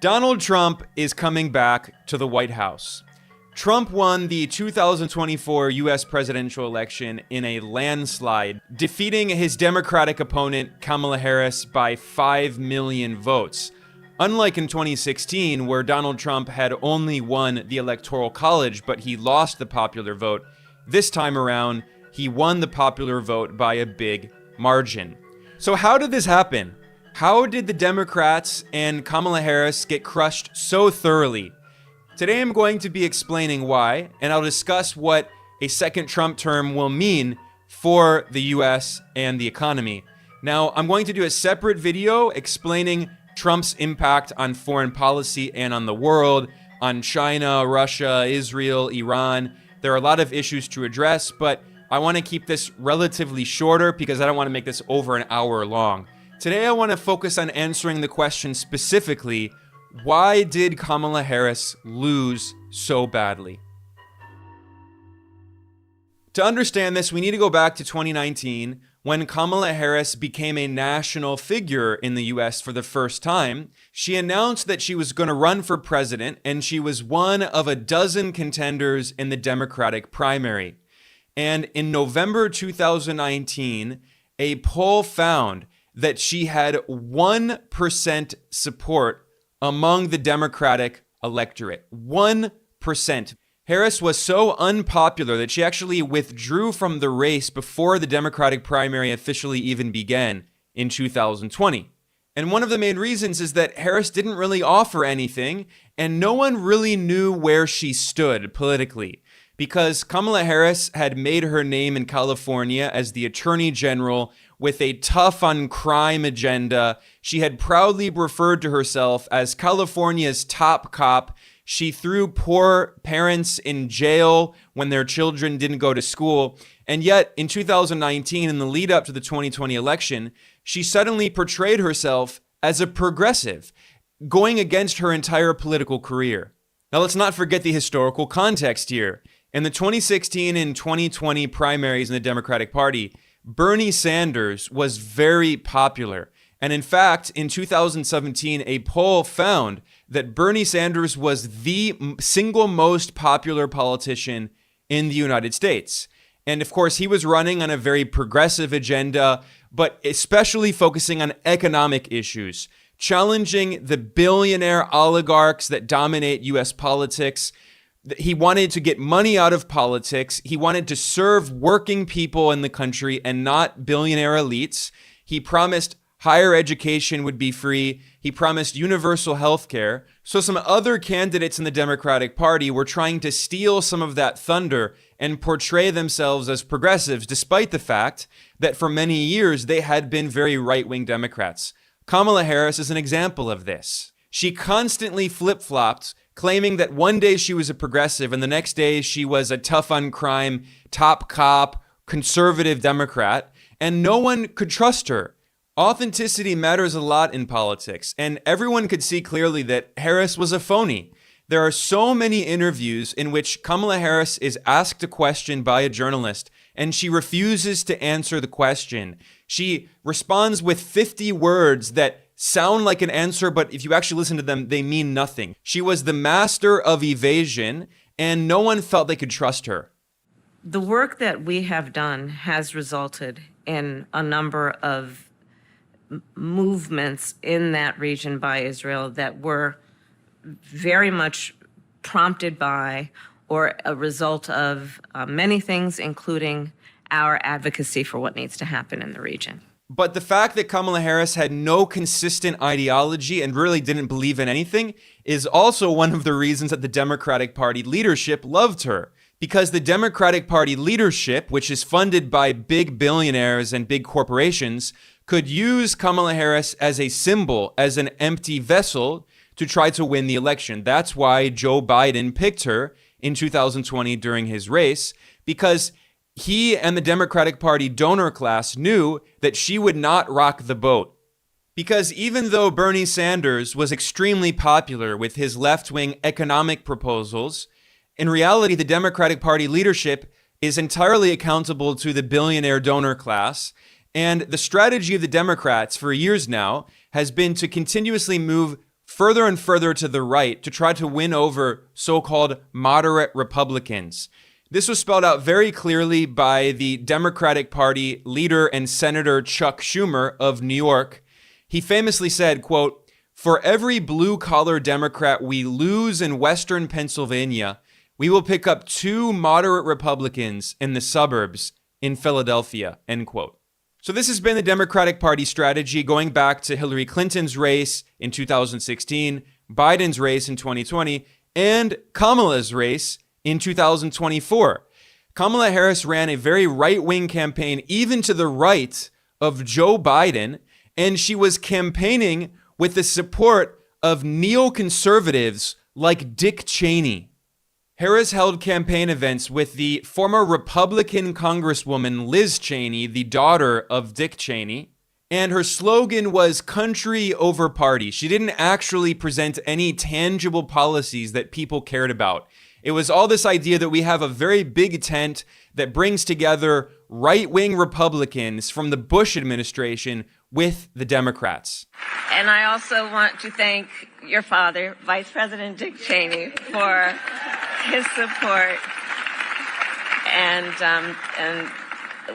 Donald Trump is coming back to the White House. Trump won the 2024 U.S. presidential election in a landslide, defeating his Democratic opponent Kamala Harris by 5 million votes. Unlike in 2016, where Donald Trump had only won the Electoral College, but he lost the popular vote, this time around, he won the popular vote by a big margin. So how did this happen? How did the Democrats and Kamala Harris get crushed so thoroughly? Today I'm going to be explaining why, and I'll discuss what a second Trump term will mean for the US and the economy. Now, I'm going to do a separate video explaining Trump's impact on foreign policy and on the world, on China, Russia, Israel, Iran. There are a lot of issues to address, but I want to keep this relatively shorter because I don't want to make this over an hour long. Today I want to focus on answering the question specifically, why did Kamala Harris lose so badly? To understand this, we need to go back to 2019 when Kamala Harris became a national figure in the US for the first time. She announced that she was going to run for president, and she was one of a dozen contenders in the Democratic primary. And in November 2019, a poll found that she had 1% support among the Democratic electorate. 1%. Harris was so unpopular that she actually withdrew from the race before the Democratic primary officially even began in 2020. And one of the main reasons is that Harris didn't really offer anything, and no one really knew where she stood politically, because Kamala Harris had made her name in California as the Attorney General with a tough on crime agenda. She had proudly referred to herself as California's top cop. She threw poor parents in jail when their children didn't go to school. And yet, in 2019, in the lead up to the 2020 election, she suddenly portrayed herself as a progressive, going against her entire political career. Now, let's not forget the historical context here. In the 2016 and 2020 primaries in the Democratic Party, Bernie Sanders was very popular. And in fact, in 2017, a poll found that Bernie Sanders was the single most popular politician in the United States. And of course, he was running on a very progressive agenda, but especially focusing on economic issues, challenging the billionaire oligarchs that dominate US politics. He wanted to get money out of politics. He wanted to serve working people in the country and not billionaire elites. He promised higher education would be free. He promised universal health care. So some other candidates in the Democratic Party were trying to steal some of that thunder and portray themselves as progressives, despite the fact that for many years they had been very right-wing Democrats. Kamala Harris is an example of this. She constantly flip-flopped, claiming that one day she was a progressive and the next day she was a tough on crime, top cop, conservative Democrat, and no one could trust her. Authenticity matters a lot in politics, and everyone could see clearly that Harris was a phony. There are so many interviews in which Kamala Harris is asked a question by a journalist and she refuses to answer the question. She responds with 50 words that sound like an answer, but if you actually listen to them, they mean nothing. She was the master of evasion, and no one felt they could trust her. The work that we have done has resulted in a number of movements in that region by Israel that were very much prompted by or a result of many things, including our advocacy for what needs to happen in the region. But the fact that Kamala Harris had no consistent ideology and really didn't believe in anything is also one of the reasons that the Democratic Party leadership loved her. Because the Democratic Party leadership, which is funded by big billionaires and big corporations, could use Kamala Harris as a symbol, as an empty vessel to try to win the election. That's why Joe Biden picked her in 2020 during his race, because he and the Democratic Party donor class knew that she would not rock the boat. Because even though Bernie Sanders was extremely popular with his left-wing economic proposals, in reality, the Democratic Party leadership is entirely accountable to the billionaire donor class. And the strategy of the Democrats for years now has been to continuously move further and further to the right to try to win over so-called moderate Republicans. This was spelled out very clearly by the Democratic Party leader and Senator Chuck Schumer of New York. He famously said, quote, "For every blue-collar Democrat we lose in Western Pennsylvania, we will pick up 2 moderate Republicans in the suburbs in Philadelphia," end quote. So this has been the Democratic Party strategy going back to Hillary Clinton's race in 2016, Biden's race in 2020, and Kamala's race in 2024. Kamala Harris ran a very right-wing campaign, even to the right of Joe Biden, and she was campaigning with the support of neoconservatives like Dick Cheney. Harris held campaign events with the former Republican Congresswoman Liz Cheney, the daughter of Dick Cheney, and her slogan was country over party. She didn't actually present any tangible policies that people cared about. It was all this idea that we have a very big tent that brings together right-wing Republicans from the Bush administration with the Democrats. And I also want to thank your father, Vice President Dick Cheney, for his support and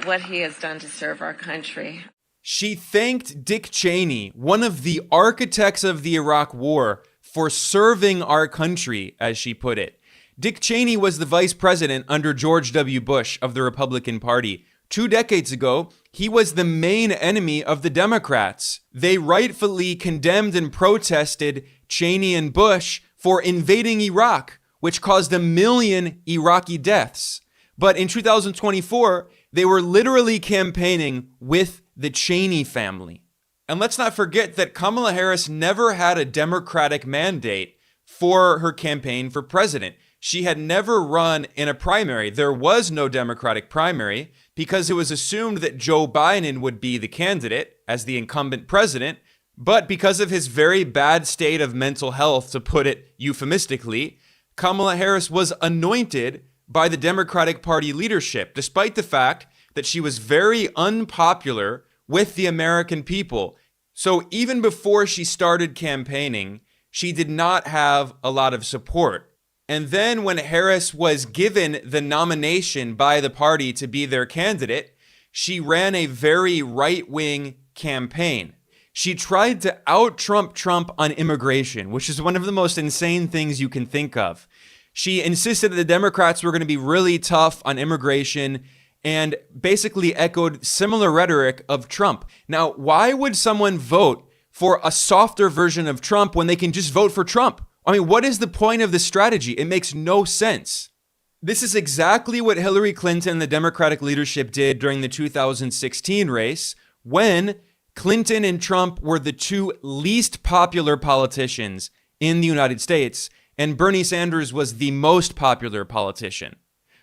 what he has done to serve our country. She thanked Dick Cheney, one of the architects of the Iraq War, for serving our country, as she put it. Dick Cheney was the vice president under George W. Bush of the Republican Party. 2 decades ago, he was the main enemy of the Democrats. They rightfully condemned and protested Cheney and Bush for invading Iraq, which caused 1 million Iraqi deaths. But in 2024, they were literally campaigning with the Cheney family. And let's not forget that Kamala Harris never had a Democratic mandate for her campaign for president. She had never run in a primary. There was no Democratic primary because it was assumed that Joe Biden would be the candidate as the incumbent president. But because of his very bad state of mental health, to put it euphemistically, Kamala Harris was anointed by the Democratic Party leadership, despite the fact that she was very unpopular with the American people. So even before she started campaigning, she did not have a lot of support. And then when Harris was given the nomination by the party to be their candidate, she ran a very right-wing campaign. She tried to out-Trump Trump on immigration, which is one of the most insane things you can think of. She insisted that the Democrats were going to be really tough on immigration and basically echoed similar rhetoric of Trump. Now, why would someone vote for a softer version of Trump when they can just vote for Trump? I mean, what is the point of this strategy? It makes no sense. This is exactly what Hillary Clinton and the Democratic leadership did during the 2016 race, when Clinton and Trump were the 2 least popular politicians in the United States, and Bernie Sanders was the most popular politician.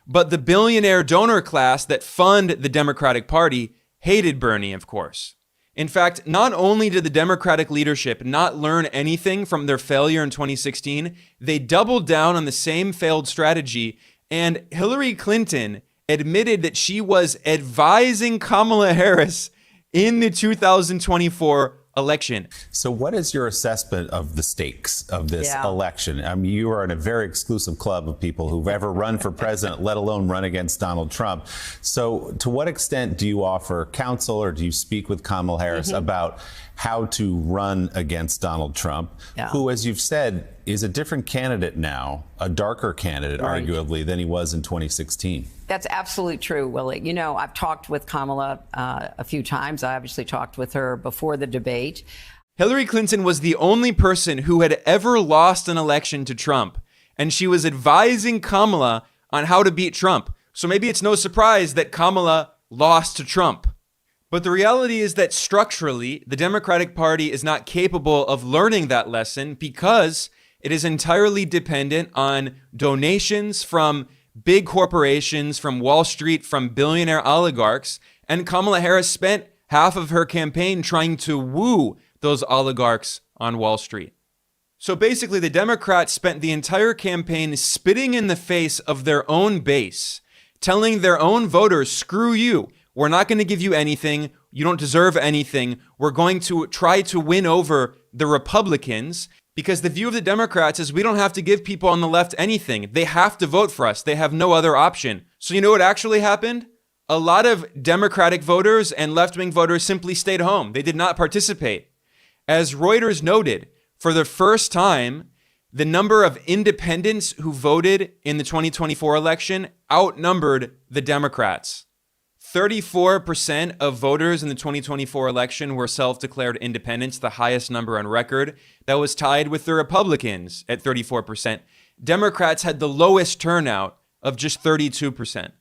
But the billionaire donor class that fund the Democratic Party hated Bernie, of course. In fact, not only did the Democratic leadership not learn anything from their failure in 2016, they doubled down on the same failed strategy, and Hillary Clinton admitted that she was advising Kamala Harris in the 2024 election. So what is your assessment of the stakes of this election? I mean, you are in a very exclusive club of people who've ever run for president, let alone run against Donald Trump. So to what extent do you offer counsel or do you speak with Kamala Harris about how to run against Donald Trump, who, as you've said, is a different candidate now, a darker candidate, arguably, than he was in 2016? That's absolutely true, Willie. You know, I've talked with Kamala a few times. I obviously talked with her before the debate. Hillary Clinton was the only person who had ever lost an election to Trump, and she was advising Kamala on how to beat Trump. So maybe it's no surprise that Kamala lost to Trump. But the reality is that structurally, the Democratic Party is not capable of learning that lesson because it is entirely dependent on donations from big corporations, from Wall Street, from billionaire oligarchs. And Kamala Harris spent half of her campaign trying to woo those oligarchs on Wall Street. So basically, the Democrats spent the entire campaign spitting in the face of their own base, telling their own voters, screw you. We're not going to give you anything. You don't deserve anything. We're going to try to win over the Republicans. Because the view of the Democrats is we don't have to give people on the left anything. They have to vote for us. They have no other option. So you know what actually happened? A lot of Democratic voters and left-wing voters simply stayed home. They did not participate. As Reuters noted, for the first time, the number of independents who voted in the 2024 election outnumbered the Democrats. 34% of voters in the 2024 election were self-declared independents, the highest number on record. That was tied with the Republicans at 34%. Democrats had the lowest turnout of just 32%.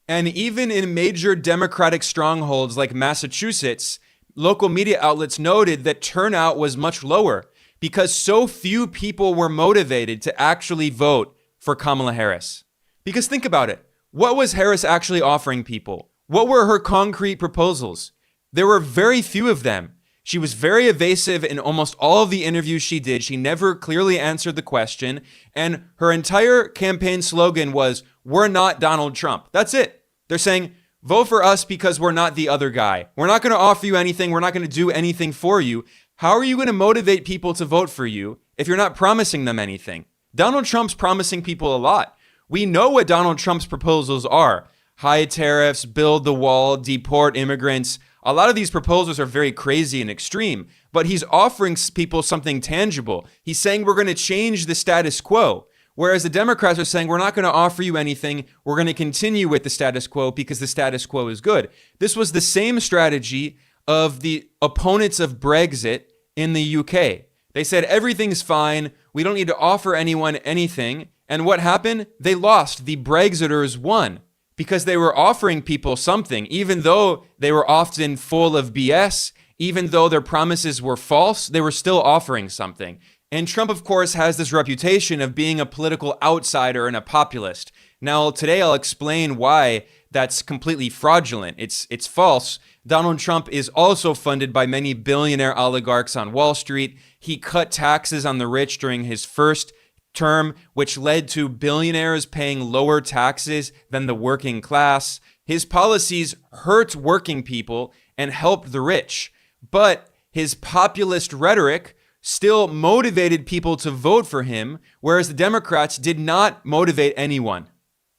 And even in major Democratic strongholds like Massachusetts, local media outlets noted that turnout was much lower because so few people were motivated to actually vote for Kamala Harris. Because think about it. What was Harris actually offering people? What were her concrete proposals? There were very few of them. She was very evasive in almost all of the interviews she did. She never clearly answered the question. And her entire campaign slogan was, "We're not Donald Trump." That's it. They're saying, vote for us because we're not the other guy. We're not going to offer you anything. We're not going to do anything for you. How are you going to motivate people to vote for you if you're not promising them anything? Donald Trump's promising people a lot. We know what Donald Trump's proposals are. High tariffs, build the wall, deport immigrants. A lot of these proposals are very crazy and extreme, but he's offering people something tangible. He's saying we're going to change the status quo. Whereas the Democrats are saying, we're not going to offer you anything. We're going to continue with the status quo because the status quo is good. This was the same strategy of the opponents of Brexit in the UK. They said, everything's fine. We don't need to offer anyone anything. And what happened? They lost. The Brexiters won because they were offering people something, even though they were often full of BS, even though their promises were false, they were still offering something. And Trump, of course, has this reputation of being a political outsider and a populist. Now, today I'll explain why that's completely fraudulent. It's false. Donald Trump is also funded by many billionaire oligarchs on Wall Street. He cut taxes on the rich during his first term, which led to billionaires paying lower taxes than the working class. His policies hurt working people and helped the rich. But his populist rhetoric still motivated people to vote for him, whereas the Democrats did not motivate anyone.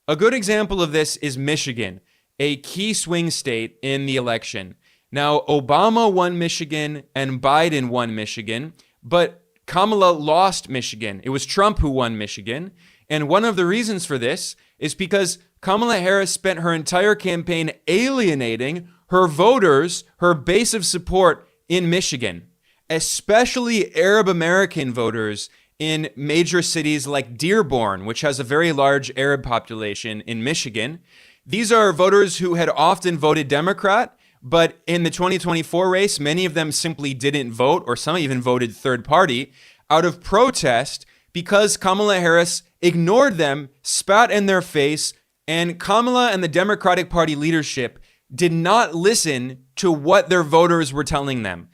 A good example of this is Michigan, a key swing state in the election. Now, Obama won Michigan and Biden won Michigan, but Kamala lost Michigan. It was Trump who won Michigan. And one of the reasons for this is because Kamala Harris spent her entire campaign alienating her voters, her base of support in Michigan, especially Arab American voters in major cities like Dearborn, which has a very large Arab population in Michigan. These are voters who had often voted Democrat, but in the 2024 race, many of them simply didn't vote, or some even voted third party, out of protest because Kamala Harris ignored them, spat in their face, and Kamala and the Democratic Party leadership did not listen to what their voters were telling them.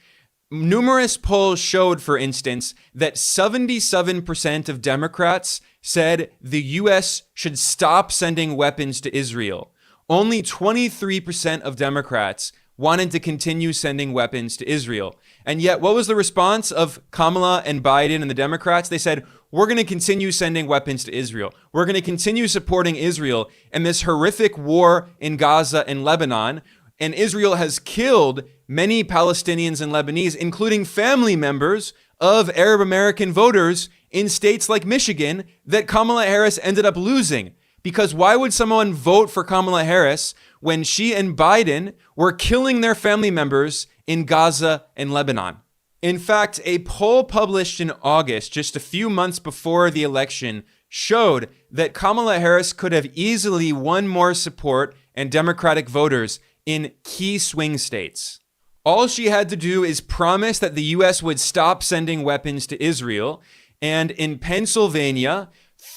Numerous polls showed, for instance, that 77% of Democrats said the U.S. should stop sending weapons to Israel. Only 23% of Democrats wanted to continue sending weapons to Israel. And yet, what was the response of Kamala and Biden and the Democrats? They said, we're going to continue sending weapons to Israel. We're going to continue supporting Israel in this horrific war in Gaza and Lebanon. And Israel has killed many Palestinians and Lebanese, including family members of Arab American voters in states like Michigan that Kamala Harris ended up losing. Because why would someone vote for Kamala Harris when she and Biden were killing their family members in Gaza and Lebanon? In fact, a poll published in August, just a few months before the election, showed that Kamala Harris could have easily won more support and Democratic voters in key swing states. All she had to do is promise that the U.S. would stop sending weapons to Israel. And in Pennsylvania,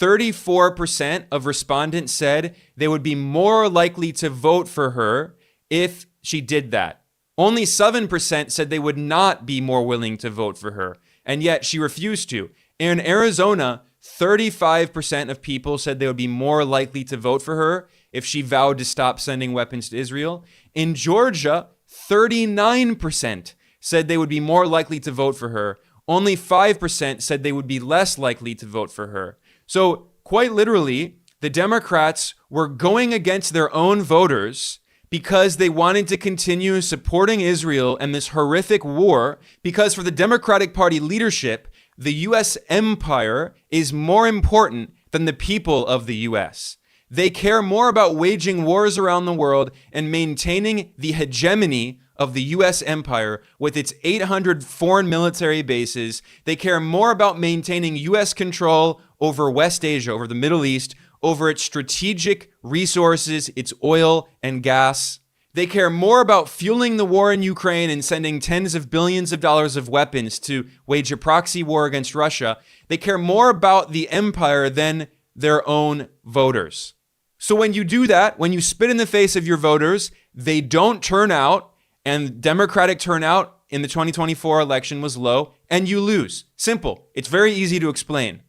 34% of respondents said they would be more likely to vote for her if she did that. Only 7% said they would not be more willing to vote for her, and yet she refused to. In Arizona, 35% of people said they would be more likely to vote for her if she vowed to stop sending weapons to Israel. In Georgia, 39% said they would be more likely to vote for her. only 5% said they would be less likely to vote for her. So quite literally, the Democrats were going against their own voters because they wanted to continue supporting Israel and this horrific war, because for the Democratic Party leadership, the U.S. empire is more important than the people of the U.S. They care more about waging wars around the world and maintaining the hegemony of the U.S. empire with its 800 foreign military bases. They care more about maintaining U.S. control over West Asia, over the Middle East, over its strategic resources, its oil and gas. They care more about fueling the war in Ukraine and sending tens of billions of dollars of weapons to wage a proxy war against Russia. They care more about the empire than their own voters. So when you do that, when you spit in the face of your voters, they don't turn out, and Democratic turnout in the 2024 election was low, and you lose. Simple. It's very easy to explain.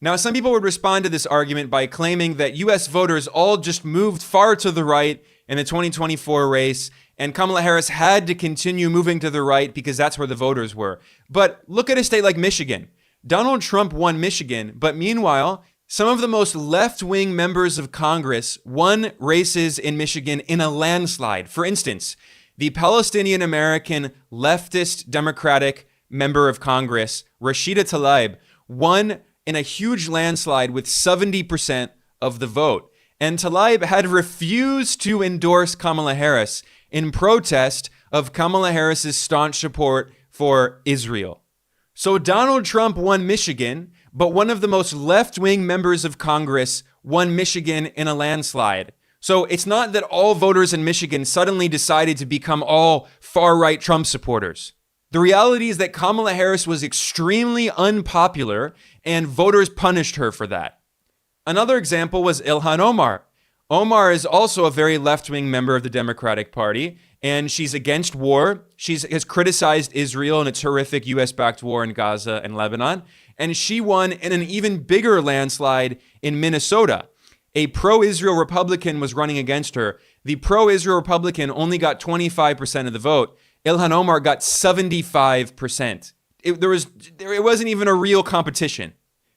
Now, some people would respond to this argument by claiming that U.S. voters all just moved far to the right in the 2024 race, and Kamala Harris had to continue moving to the right because that's where the voters were. But look at a state like Michigan. Donald Trump won Michigan, but meanwhile, some of the most left-wing members of Congress won races in Michigan in a landslide. For instance, the Palestinian-American leftist Democratic member of Congress, Rashida Tlaib, won in a huge landslide with 70% of the vote. And Tlaib had refused to endorse Kamala Harris in protest of Kamala Harris's staunch support for Israel. So Donald Trump won Michigan, but one of the most left-wing members of Congress won Michigan in a landslide. So it's not that all voters in Michigan suddenly decided to become all far-right Trump supporters. The reality is that Kamala Harris was extremely unpopular, and voters punished her for that. Another example was Ilhan Omar. Omar is also a very left-wing member of the Democratic Party, and she's against war. She has criticized Israel and its horrific U.S.-backed war in Gaza and Lebanon, and she won in an even bigger landslide in Minnesota. A pro-Israel Republican was running against her. The pro-Israel Republican only got 25% of the vote. Ilhan Omar got 75%. It wasn't even a real competition.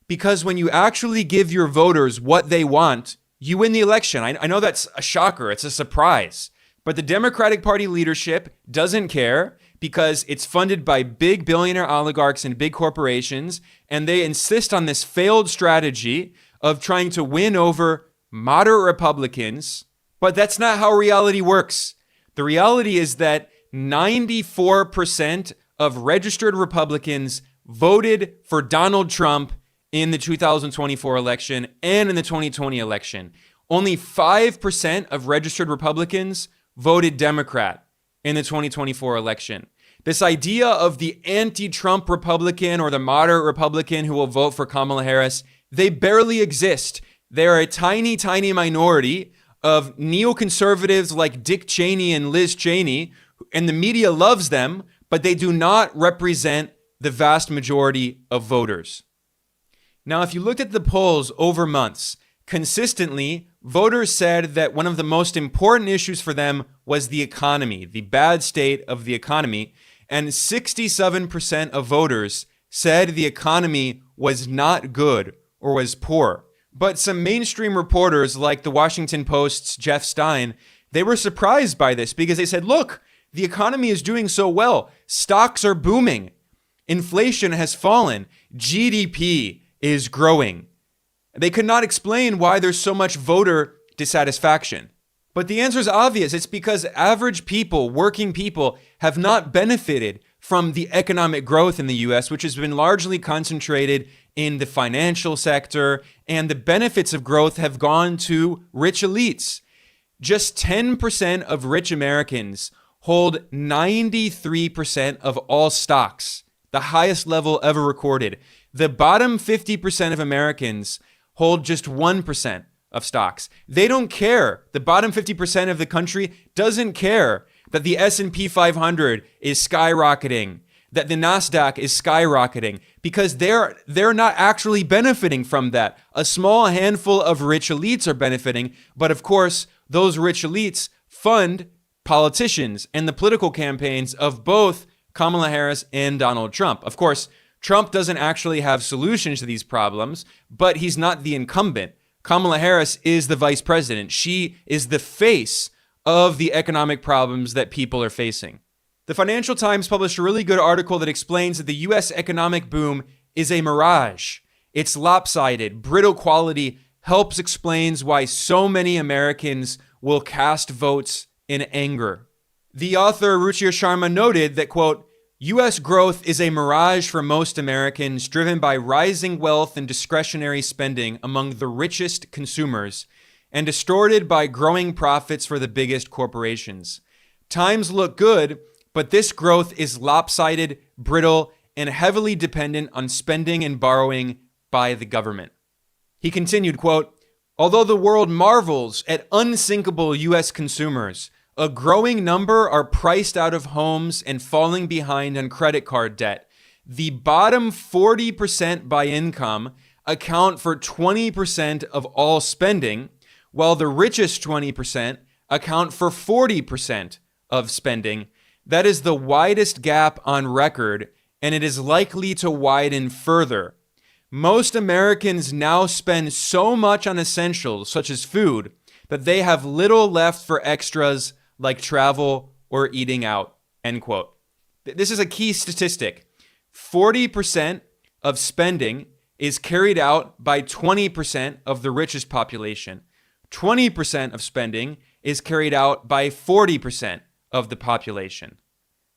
Because when you actually give your voters what they want, you win the election. I know that's a shocker. It's a surprise. But the Democratic Party leadership doesn't care because it's funded by big billionaire oligarchs and big corporations, and they insist on this failed strategy of trying to win over moderate Republicans. But that's not how reality works. The reality is that 94% of registered Republicans voted for Donald Trump in the 2024 election and in the 2020 election. Only 5% of registered Republicans voted Democrat in the 2024 election. This idea of the anti-Trump Republican or the moderate Republican who will vote for Kamala Harris, they barely exist. They're a tiny, tiny minority of neoconservatives like Dick Cheney and Liz Cheney, and the media loves them, but they do not represent the vast majority of voters. Now, if you looked at the polls over months, consistently, voters said that one of the most important issues for them was the economy, the bad state of the economy, and 67% of voters said the economy was not good or was poor. But some mainstream reporters like the Washington Post's Jeff Stein, they were surprised by this because they said, look, the economy is doing so well. Stocks are booming. Inflation has fallen. GDP is growing. They could not explain why there's so much voter dissatisfaction. But the answer is obvious. It's because average people, working people, have not benefited from the economic growth in the U.S., which has been largely concentrated in the financial sector, and the benefits of growth have gone to rich elites. Just 10% of rich Americans hold 93% of all stocks, the highest level ever recorded. The bottom 50% of Americans hold just 1% of stocks. They don't care. The bottom 50% of the country doesn't care that the S&P 500 is skyrocketing, that the Nasdaq is skyrocketing, because they're not actually benefiting from that. A small handful of rich elites are benefiting, but of course, those rich elites fund politicians and the political campaigns of both Kamala Harris and Donald Trump. Of course, Trump doesn't actually have solutions to these problems, but he's not the incumbent. Kamala Harris is the vice president. She is the face of the economic problems that people are facing. The Financial Times published a really good article that explains that the U.S. economic boom is a mirage. It's lopsided. Brittle quality helps explains why so many Americans will cast votes in anger. The author Ruchir Sharma noted that, quote, U.S. growth is a mirage for most Americans, driven by rising wealth and discretionary spending among the richest consumers, and distorted by growing profits for the biggest corporations. Times look good, but this growth is lopsided, brittle, and heavily dependent on spending and borrowing by the government. He continued, quote, although the world marvels at unsinkable U.S. consumers, a growing number are priced out of homes and falling behind on credit card debt. The bottom 40% by income account for 20% of all spending, while the richest 20% account for 40% of spending. That is the widest gap on record, and it is likely to widen further. Most Americans now spend so much on essentials, such as food, that they have little left for extras like travel or eating out, end quote. This is a key statistic. 40% of spending is carried out by 20% of the richest population. 20% of spending is carried out by 40% of the population.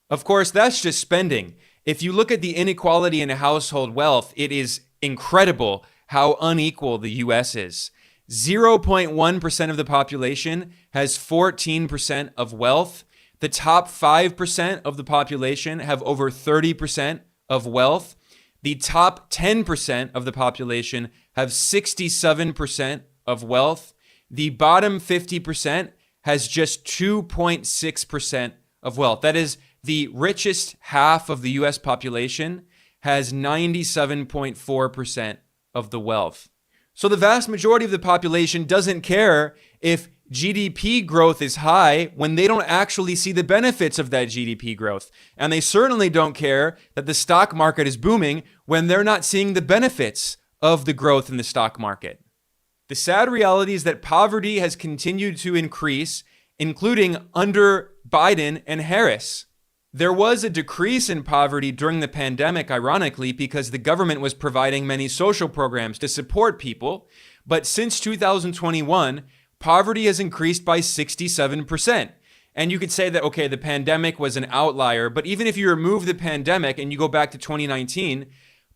Of course, that's just spending. If you look at the inequality in household wealth, it is incredible how unequal the U.S. is. 0.1% of the population has 14% of wealth. The top 5% of the population have over 30% of wealth. The top 10% of the population have 67% of wealth. The bottom 50% has just 2.6% of wealth. That is, the richest half of the U.S. population has 97.4% of the wealth. So the vast majority of the population doesn't care if GDP growth is high when they don't actually see the benefits of that GDP growth. And they certainly don't care that the stock market is booming when they're not seeing the benefits of the growth in the stock market. The sad reality is that poverty has continued to increase, including under Biden and Harris. There was a decrease in poverty during the pandemic, ironically, because the government was providing many social programs to support people. But since 2021, poverty has increased by 67%. And you could say that, okay, the pandemic was an outlier, but even if you remove the pandemic and you go back to 2019,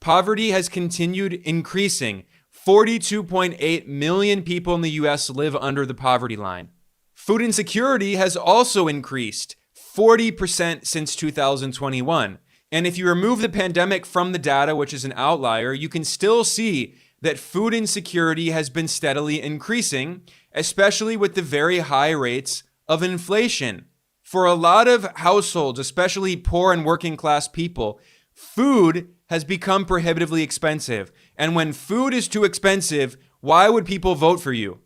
poverty has continued increasing. 42.8 million people in the US live under the poverty line. Food insecurity has also increased 40% since 2021. And if you remove the pandemic from the data, which is an outlier, you can still see that food insecurity has been steadily increasing, especially with the very high rates of inflation. For a lot of households, especially poor and working class people, food has become prohibitively expensive. And when food is too expensive, why would people vote for you?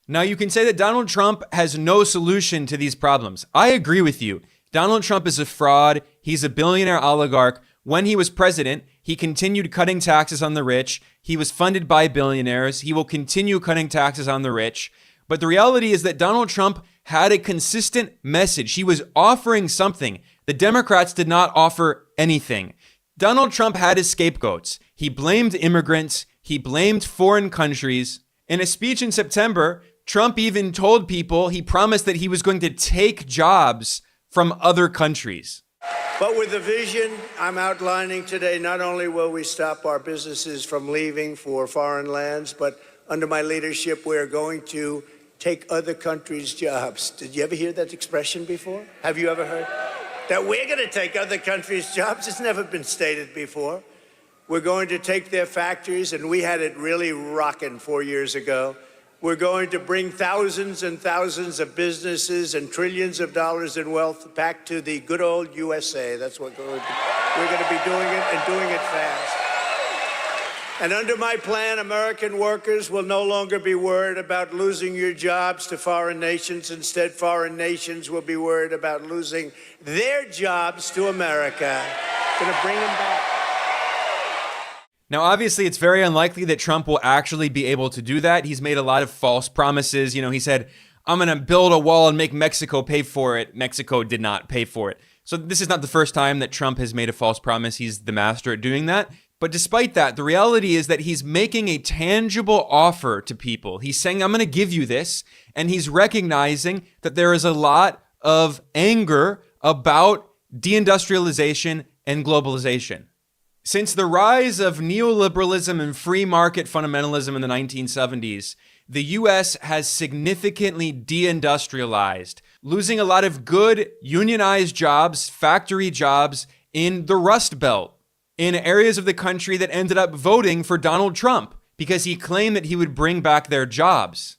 Now, you can say that Donald Trump has no solution to these problems. I agree with you. Donald Trump is a fraud. He's a billionaire oligarch. When he was president, he continued cutting taxes on the rich. He was funded by billionaires. He will continue cutting taxes on the rich. But the reality is that Donald Trump had a consistent message. He was offering something. The Democrats did not offer anything. Donald Trump had his scapegoats. He blamed immigrants. He blamed foreign countries. In a speech in September, Trump even told people he promised that he was going to take jobs from other countries. But with the vision I'm outlining today, not only will we stop our businesses from leaving for foreign lands, but under my leadership, we're going to take other countries' jobs. Did you ever hear that expression before? Have you ever heard? That we're going to take other countries' jobs? It's never been stated before. We're going to take their factories, and we had it really rocking 4 years ago. We're going to bring thousands and thousands of businesses and trillions of dollars in wealth back to the good old USA. That's what we're going to be doing it, and doing it fast. And under my plan, American workers will no longer be worried about losing your jobs to foreign nations. Instead, foreign nations will be worried about losing their jobs to America. Going to bring them back. Now, obviously, it's very unlikely that Trump will actually be able to do that. He's made a lot of false promises. He said, I'm going to build a wall and make Mexico pay for it. Mexico did not pay for it. So this is not the first time that Trump has made a false promise. He's the master at doing that. But despite that, the reality is that he's making a tangible offer to people. He's saying, I'm going to give you this. And he's recognizing that there is a lot of anger about deindustrialization and globalization. Since the rise of neoliberalism and free market fundamentalism in the 1970s, the US has significantly deindustrialized, losing a lot of good unionized jobs, factory jobs in the Rust Belt, in areas of the country that ended up voting for Donald Trump because he claimed that he would bring back their jobs.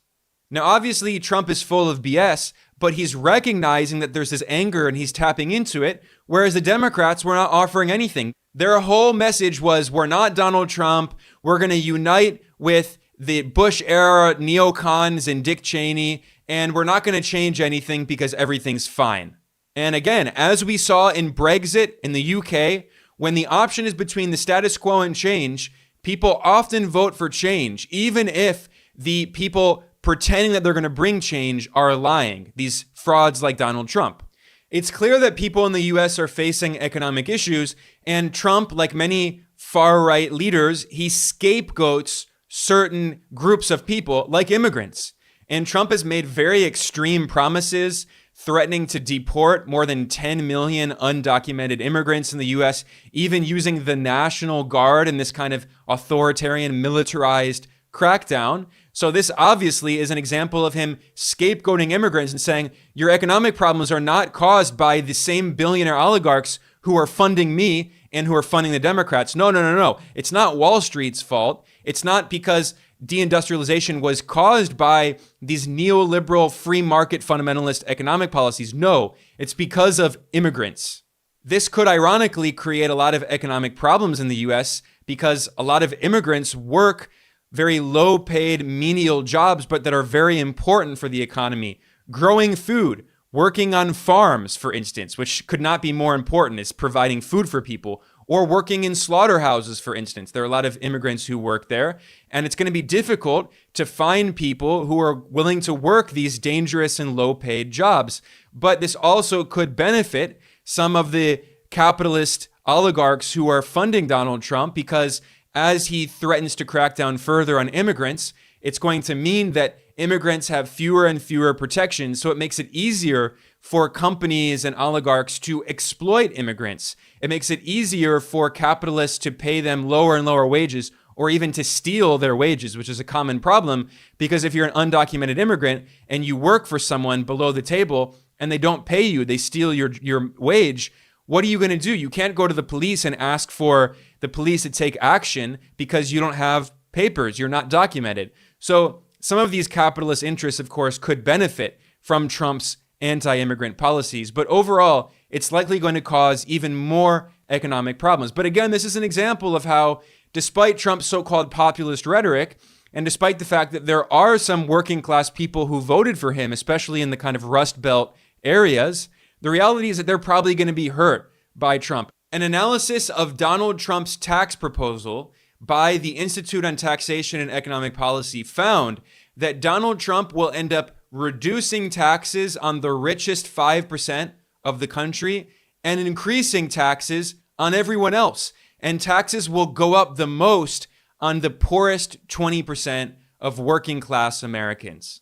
Now, obviously, Trump is full of BS, but he's recognizing that there's this anger and he's tapping into it, whereas the Democrats were not offering anything. Their whole message was, we're not Donald Trump. We're going to unite with the Bush-era neocons and Dick Cheney, and we're not going to change anything because everything's fine. And again, as we saw in Brexit in the UK, when the option is between the status quo and change, people often vote for change, even if the people pretending that they're going to bring change are lying, these frauds like Donald Trump. It's clear that people in the US are facing economic issues, and Trump, like many far-right leaders, he scapegoats certain groups of people, like immigrants. And Trump has made very extreme promises, threatening to deport more than 10 million undocumented immigrants in the US, even using the National Guard in this kind of authoritarian, militarized crackdown. So this obviously is an example of him scapegoating immigrants and saying, your economic problems are not caused by the same billionaire oligarchs who are funding me and who are funding the Democrats. No. It's not Wall Street's fault. It's not because deindustrialization was caused by these neoliberal free market fundamentalist economic policies. No, it's because of immigrants. This could ironically create a lot of economic problems in the US because a lot of immigrants work very low-paid menial jobs, but that are very important for the economy. Growing food, working on farms, for instance, which could not be more important, is providing food for people, or working in slaughterhouses, for instance. There are a lot of immigrants who work there, and it's going to be difficult to find people who are willing to work these dangerous and low-paid jobs. But this also could benefit some of the capitalist oligarchs who are funding Donald Trump, because as he threatens to crack down further on immigrants, it's going to mean that immigrants have fewer and fewer protections. So it makes it easier for companies and oligarchs to exploit immigrants. It makes it easier for capitalists to pay them lower and lower wages, or even to steal their wages, which is a common problem, because if you're an undocumented immigrant and you work for someone below the table and they don't pay you, they steal your wage, what are you going to do? You can't go to the police and ask for the police to take action because you don't have papers, you're not documented. So some of these capitalist interests, of course, could benefit from Trump's anti-immigrant policies, but overall, it's likely going to cause even more economic problems. But again, this is an example of how, despite Trump's so-called populist rhetoric, and despite the fact that there are some working class people who voted for him, especially in the kind of Rust Belt areas, the reality is that they're probably going to be hurt by Trump. An analysis of Donald Trump's tax proposal by the Institute on Taxation and Economic Policy found that Donald Trump will end up reducing taxes on the richest 5% of the country and increasing taxes on everyone else. And taxes will go up the most on the poorest 20% of working class Americans.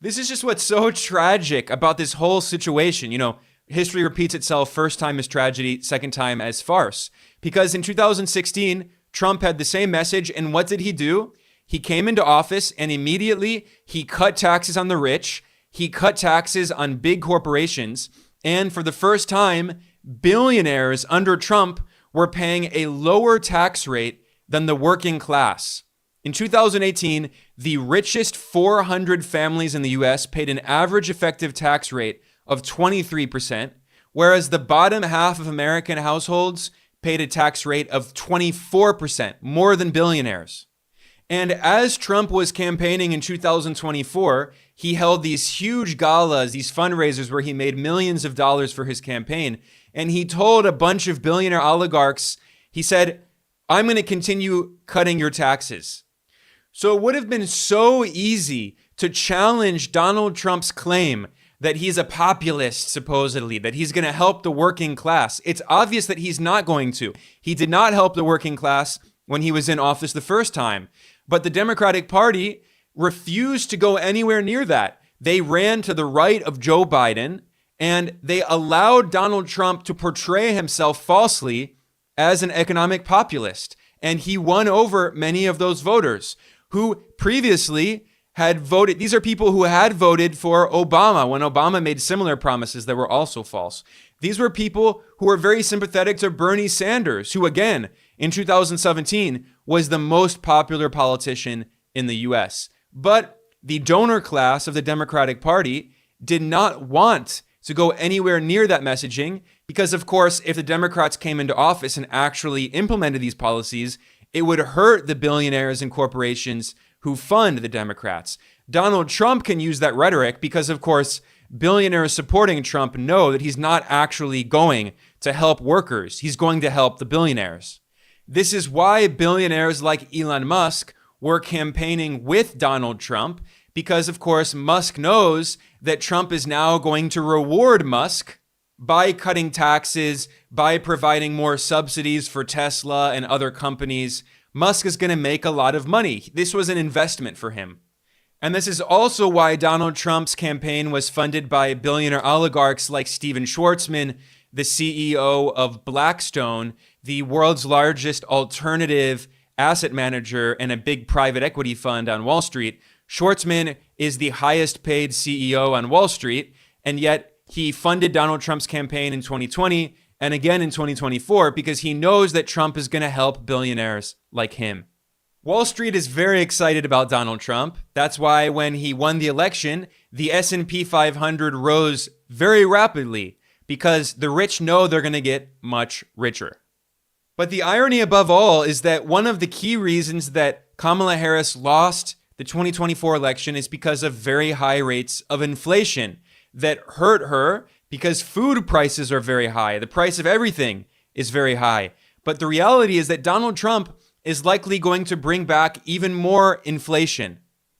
This is just what's so tragic about this whole situation. History repeats itself. First time as tragedy, second time as farce. Because in 2016, Trump had the same message, and what did he do? He came into office and immediately he cut taxes on the rich, he cut taxes on big corporations, and for the first time, billionaires under Trump were paying a lower tax rate than the working class. In 2018, the richest 400 families in the US paid an average effective tax rate of 23%, whereas the bottom half of American households paid a tax rate of 24%, more than billionaires. And as Trump was campaigning in 2024, he held these huge galas, these fundraisers where he made millions of dollars for his campaign. And he told a bunch of billionaire oligarchs, he said, I'm going to continue cutting your taxes. So it would have been so easy to challenge Donald Trump's claim that he's a populist, supposedly, that he's going to help the working class. It's obvious that he's not going to. He did not help the working class when he was in office the first time. But the Democratic Party refused to go anywhere near that. They ran to the right of Joe Biden, and they allowed Donald Trump to portray himself falsely as an economic populist. And he won over many of those voters who previously had voted. These are people who had voted for Obama when Obama made similar promises that were also false. These were people who were very sympathetic to Bernie Sanders, who again, in 2017, was the most popular politician in the US. But the donor class of the Democratic Party did not want to go anywhere near that messaging because, of course, if the Democrats came into office and actually implemented these policies, it would hurt the billionaires and corporations who fund the Democrats. Donald Trump can use that rhetoric because, of course, billionaires supporting Trump know that he's not actually going to help workers. He's going to help the billionaires. This is why billionaires like Elon Musk were campaigning with Donald Trump because, of course, Musk knows that Trump is now going to reward Musk by cutting taxes, by providing more subsidies for Tesla and other companies. Musk is going to make a lot of money. This was an investment for him. And this is also why Donald Trump's campaign was funded by billionaire oligarchs like Steven Schwartzman, the CEO of Blackstone, the world's largest alternative asset manager and a big private equity fund on Wall Street. Schwartzman is the highest paid CEO on Wall Street, and yet he funded Donald Trump's campaign in 2020 and again in 2024 because he knows that Trump is going to help billionaires like him. Wall Street is very excited about Donald Trump. That's why when he won the election, the S&P 500 rose very rapidly because the rich know they're going to get much richer. But the irony above all is that one of the key reasons that Kamala Harris lost the 2024 election is because of very high rates of inflation that hurt her because food prices are very high. The price of everything is very high. But the reality is that Donald Trump is likely going to bring back even more inflation.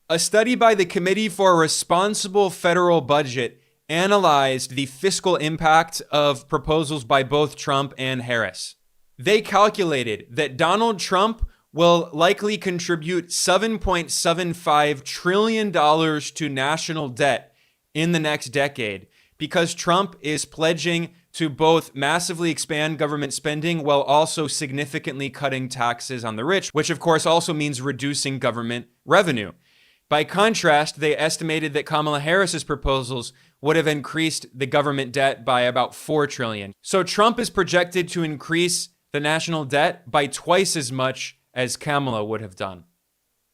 A study by the Committee for a Responsible Federal Budget analyzed the fiscal impact of proposals by both Trump and Harris. They calculated that Donald Trump will likely contribute $7.75 trillion to national debt in the next decade because Trump is pledging to both massively expand government spending while also significantly cutting taxes on the rich, which of course also means reducing government revenue. By contrast, they estimated that Kamala Harris's proposals would have increased the government debt by about $4 trillion. So Trump is projected to increase the national debt by twice as much as Kamala would have done.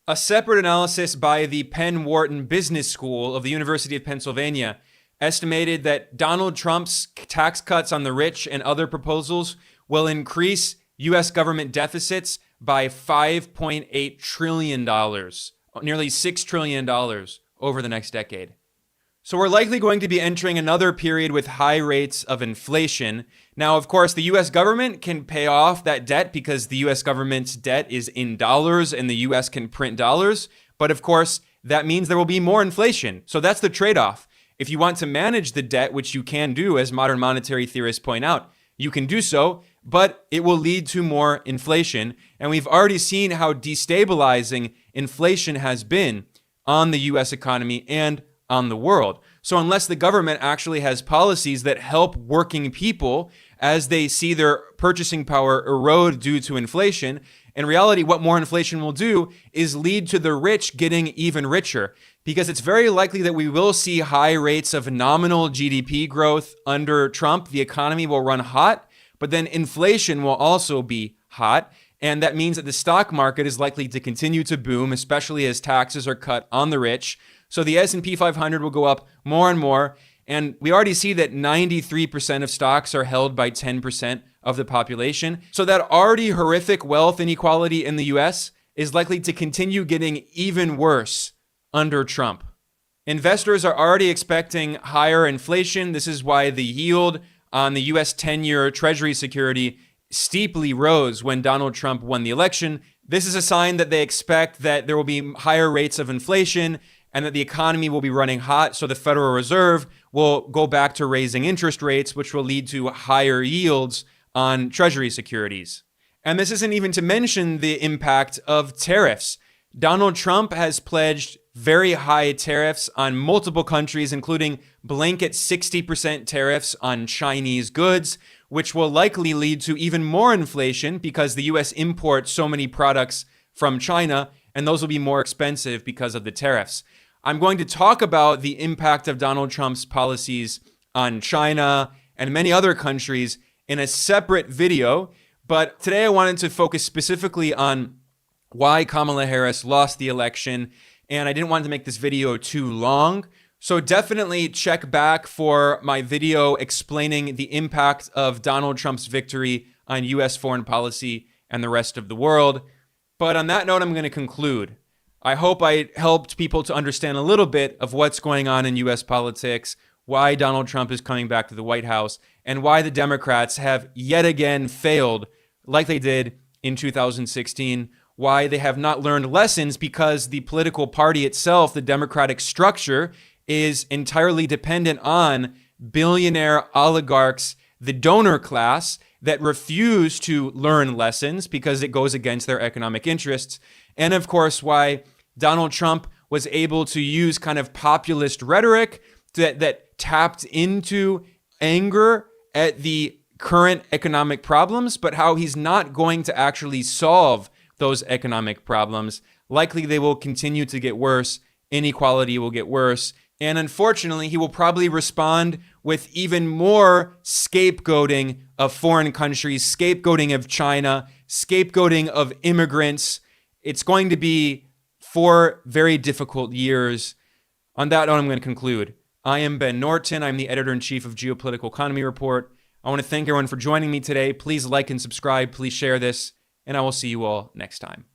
A separate analysis by the Penn Wharton Business School of the University of Pennsylvania estimated that Donald Trump's tax cuts on the rich and other proposals will increase U.S. government deficits by $5.8 trillion, nearly $6 trillion over the next decade. So we're likely going to be entering another period with high rates of inflation. Now, of course, the U.S. government can pay off that debt because the U.S. government's debt is in dollars and the U.S. can print dollars. But of course, that means there will be more inflation. So that's the trade-off. If you want to manage the debt, which you can do, as modern monetary theorists point out, you can do so, but it will lead to more inflation. And we've already seen how destabilizing inflation has been on the U.S. economy and on the world. So unless the government actually has policies that help working people as they see their purchasing power erode due to inflation, in reality, what more inflation will do is lead to the rich getting even richer, because it's very likely that we will see high rates of nominal GDP growth under Trump. The economy will run hot, but then inflation will also be hot. And that means that the stock market is likely to continue to boom, especially as taxes are cut on the rich. So the S&P 500 will go up more and more. And we already see that 93% of stocks are held by 10% of the population. So that already horrific wealth inequality in the US is likely to continue getting even worse under Trump. Investors are already expecting higher inflation. This is why the yield on the US 10-year Treasury security steeply rose when Donald Trump won the election. This is a sign that they expect that there will be higher rates of inflation and that the economy will be running hot. So the Federal Reserve will go back to raising interest rates, which will lead to higher yields on Treasury securities. And this isn't even to mention the impact of tariffs. Donald Trump has pledged very high tariffs on multiple countries, including blanket 60% tariffs on Chinese goods, which will likely lead to even more inflation because the US imports so many products from China, and those will be more expensive because of the tariffs. I'm going to talk about the impact of Donald Trump's policies on China and many other countries in a separate video, but today I wanted to focus specifically on why Kamala Harris lost the election, and I didn't want to make this video too long. So definitely check back for my video explaining the impact of Donald Trump's victory on US foreign policy and the rest of the world. But on that note, I'm going to conclude. I hope I helped people to understand a little bit of what's going on in US politics, why Donald Trump is coming back to the White House, and why the Democrats have yet again failed like they did in 2016, why they have not learned lessons because the political party itself, the Democratic structure, is entirely dependent on billionaire oligarchs, the donor class, that refuse to learn lessons because it goes against their economic interests. And of course, why Donald Trump was able to use kind of populist rhetoric that tapped into anger at the current economic problems, but how he's not going to actually solve those economic problems. Likely they will continue to get worse. Inequality will get worse. And unfortunately, he will probably respond with even more scapegoating of foreign countries, scapegoating of China, scapegoating of immigrants. It's going to be 4 very difficult years. On that note, I'm going to conclude. I am Ben Norton. I'm the editor-in-chief of Geopolitical Economy Report. I want to thank everyone for joining me today. Please like and subscribe. Please share this. And I will see you all next time.